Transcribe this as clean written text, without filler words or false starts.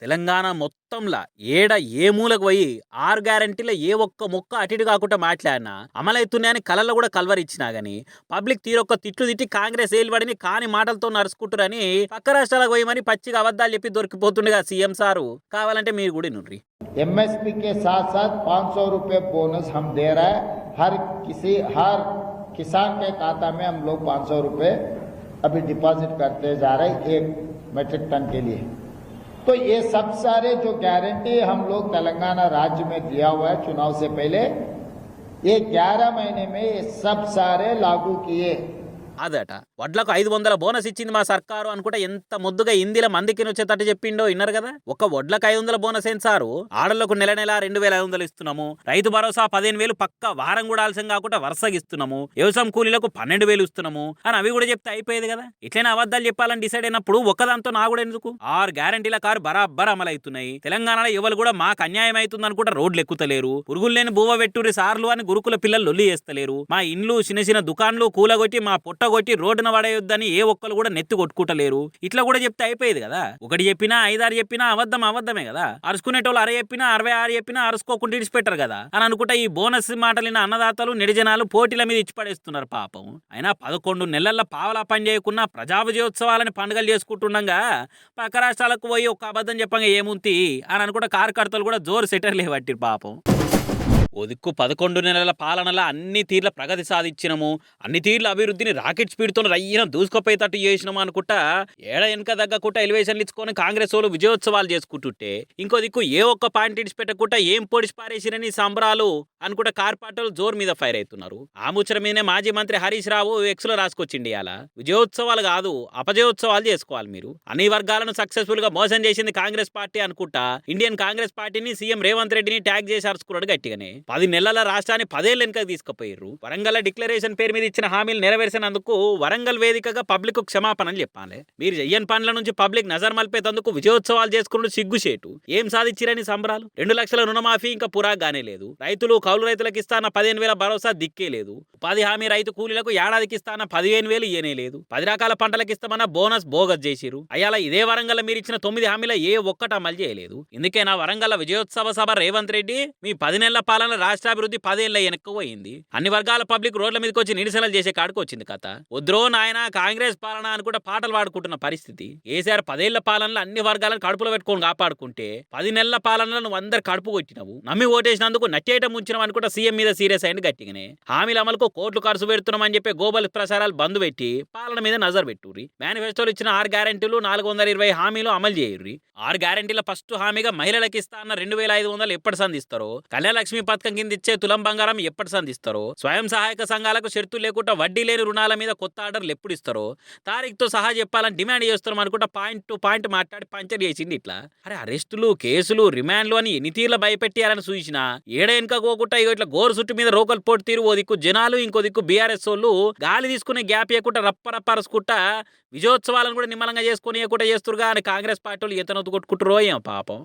తెలంగాణ మొత్తంలా ఏడ ఏ మూలకు పోయి 6 గ్యారెంటీలో ఏ ఒక్క మొక్క అటు ఇటు కాకుండా మాట్లాడినా అమలవుతున్నాయని కళల్లో కూడా కలవరిచ్చినా గానీ పబ్లిక్ తీరొక్క తిట్లు తిట్టి కాంగ్రెస్ ఏలుబడిని కాని మాటలతో నరుచుకుంటారని పక్క రాష్ట్రాలకు పోయి మరి పచ్చిగా అబద్ధాలు చెప్పి దొరికిపోతుండగా సీఎం సారు కావాలంటే మీరు కూడా నుర్రి एमएसपी के साथ साथ 500 रुपए बोनस हम दे रहा है। हर किसान के खाता में हम लोग 500 रुपए अभी डिपॉजिट करते जा रहे हैं 1 मेट्रिक टन के लिए। तो ये सब सारे जो गारंटी हम लोग तेलंगाना राज्य में दिया हुआ है चुनाव से पहले, ये 11 महीने में ये सब सारे लागू किए। అదట వడ్లకు 500 బోనస్ ఇచ్చింది మా సర్కారు అనుకుంటా ఎంత ముద్దుగా హిందీలో మందికి వచ్చేటట్టు చెప్పిండో విన్నారు కదా. ఒక వడ్లకు 500 బోనస్ ఏం సారు, ఆడళ్లకు నెల నెల 2500 ఇస్తున్నాము, రైతు భరోసా 15,000 పక్క వారం కూడా ఆలస్యం కాకుండా వరుసగా ఇస్తున్నాము, వ్యవసాయం కూలీలకు 12,000 ఇస్తున్నాము అని అవి కూడా చెప్తే అయిపోయేది కదా. ఇట్లనే అబద్ధాలు చెప్పాలని డిసైడ్ అయినప్పుడు ఒక్కదాంతో నా కూడా ఎందుకు 6 గ్యారెంటీల కారు బరాబర్ అమలవుతున్నాయి. తెలంగాణలో ఎవరు కూడా మాకు అన్యాయం అవుతుంది అనుకుంటా రోడ్లు ఎక్కుతలేరు, పురుగులు లేని బువ్వ పెట్టురి సార్లు అని గురుకుల పిల్లలు లొల్లి చేస్తలేరు, మా ఇండ్లు చిన్న చిన్న దుకాన్లు కూలగొట్టి మా కొట్టి రోడ్డున పడేయొద్దని ఏ ఒక్కరు కూడా నెత్తి కొట్టుకుంటలేరు. ఇట్లా కూడా చెప్తే అయిపోయేది కదా. ఒకటి చెప్పినా 5-6 చెప్పినా అబద్ధమే కదా. అరుచుకునేటోళ్ళు 6 చెప్పినా 66 చెప్పినా అరుచుకోకుండా ఇడిచిపెట్టారు కదా అని అనుకుంటా ఈ బోనస్ మాటలిన అన్నదాతలు నిడిజనాలు పోటీల మీద ఇచ్చిపడేస్తున్నారు పాపం. అయినా 11 నెలల్లో పావలా పని చేయకున్నా ప్రజా విజయోత్సవాలని పండుగలు చేసుకుంటుండగా పక్క రాష్ట్రాలకు పోయి ఒక అబద్ధం చెప్పంగా ఏముంది అని అనుకుంటా కార్యకర్తలు కూడా జోరు సెటర్లే పట్టిరు పాపం. ఓ దిక్కు 11 నెలల పాలనలో అన్ని తీర్ల ప్రగతి సాధించినము, అన్ని తీర్ల అభివృద్ధిని రాకెట్ స్పీడ్తో రయ్యిన దూసుకుపోయేటట్టు చేసినాము అనుకుంటా ఏడ వెనక తగ్గకుండా ఎలివేషన్లు ఇచ్చుకొని కాంగ్రెస్ వాళ్ళు విజయోత్సవాలు చేసుకుంటుంటే ఇంకో దిక్కు ఏ ఒక్క పాయింట్ ఇడిచిపెట్టకుండా ఏం పొడిచి పారేసిరని సంబరాలు అనుకుంటా కార్పొరేటర్లు జోరు మీద ఫైర్ అవుతున్నారు. ఆ ముచ్చట మీదనే మాజీ మంత్రి హరీష్ రావు ఎక్స్లో రాసుకొచ్చిండి. అలా విజయోత్సవాలు కాదు అపజయోత్సవాలు చేసుకోవాలి మీరు. అన్ని వర్గాలను సక్సెస్ఫుల్ గా మోసం చేసింది కాంగ్రెస్ పార్టీ అనుకుంటా ఇండియన్ కాంగ్రెస్ పార్టీని సీఎం రేవంత్ రెడ్డిని ట్యాగ్ చేసి అరుచుకున్నాడు గట్టిగానే. 10 నెలల రాష్ట్రాన్ని 10 ఏళ్ల వెనుక తీసుకుపోయారు. వరంగల్ డిక్లరేషన్ పేరు మీద ఇచ్చిన హామీలు నెరవేర్చినందుకు వరంగల్ వేదికగా పబ్లిక్ క్షమాపణలు చెప్పాలి. మీరు చెయ్యని పనుల నుంచి పబ్లిక్ నజర్ మల్పేందుకు విజయోత్సవాలు చేసుకున్న సిగ్గుచేటు. ఏం సాధించిరని సంబరాలు? 2 లక్షల రుణమాఫీ ఇంకా పురాగానే లేదు. రైతులు కౌలు రైతులకు ఇస్తాన 15,000 భరోసా దిక్కే లేదు. ఉపాధి హామీ రైతు కూలీలకు ఏడాదికి ఇస్తాన 15,000 ఇయ్యనే లేదు. 10 రకాల పంటలకు ఇస్తామన్న బోనస్ బోగస్ చేసిరు. అయ్యాల ఇదే వరంగల్ మీరు ఇచ్చిన 9 హామీల ఏ ఒక్కటి అమలు చేయలేదు. ఇందుకే నా వరంగల్ విజయోత్సవ సభ రేవంత్ రెడ్డి మీ 10 నెలల పాలన రాష్ట్రాభివృద్ధి 10 ఏళ్ల వెనక్కు పోయింది. అన్ని వర్గాల పబ్లిక్ రోడ్ల మీదకి వచ్చి నిరసనలు చేసే కాడికి వచ్చింది కథ. వద్రో నాయన కాంగ్రెస్ పాలన అనుకుంటే పాటలు పాడుకుంటున్న పరిస్థితి. కేసీఆర్ 10 ఏళ్ల పాలనలో అన్ని వర్గాలను కడుపులో పెట్టుకొని కాపాడుకుంటే 10 నెలల పాలనలో నువ్వు అందరు కడుపు కొట్టినవు, నమ్మి ఓటేసినందుకు నట్టేయటం ముంచినవు అనుకుంటా సీఎం మీద సీరియస్ అయింది గట్టిగానే. హామీల అమలుకు కోట్లు ఖర్చు పెడుతున్నామని చెప్పి గోబల్ ప్రసారాలు బంద్ పెట్టి పాలన మీద నజర్ పెట్టుర్రి. మేనిఫెస్టోలు ఇచ్చిన 6 గ్యారెంటీలు 420 హామీలు అమలు చేయుర్రి. 6 గ్యారెంటీల ఫస్ట్ హామీగా మహిళలకు ఇస్తా అన్న 2,500 ఎప్పటి సంధిస్తారో, కళ్యాణ లక్ష్మి పథకం కింద ఇచ్చే తులం బంగారం ఎప్పటి సంధిస్తారో, స్వయం సహాయక సంఘాలకు షరతులు లేకుండా వడ్డీ లేని రుణాల మీద కొత్త ఆర్డర్లు ఎప్పుడు ఇస్తారో తారీఖుతో సహా చెప్పాలని డిమాండ్ చేస్తున్నాం అనుకుంటా పాయింట్ టు పాయింట్ మాట్లాడి పంచర్ చేసింది. ఇట్లా అరే అరెస్టులు కేసులు రిమాండ్లు అని ఎన్ని తీర్ల భయపెట్టారని చూసినా ఏడ వెనుకపోకుండా ఇట్లా గోరు చుట్టు మీద రోకల్ పోటు తీరు ఓ దిక్కు జనాలు ఇంకో దిక్కు బీఆర్ఎస్ వాళ్ళు గాలి తీసుకునే గ్యాప్ ఇవ్వకుండా రప్పరప్పరసుకుంటా విజయోత్సవాలను కూడా నిమ్మలంగా చేసుకుని చేస్తురుగా అని కాంగ్రెస్ పార్టీలు ఎత్తనొత్తు కొట్టుకుంటారో ఏం పాపం.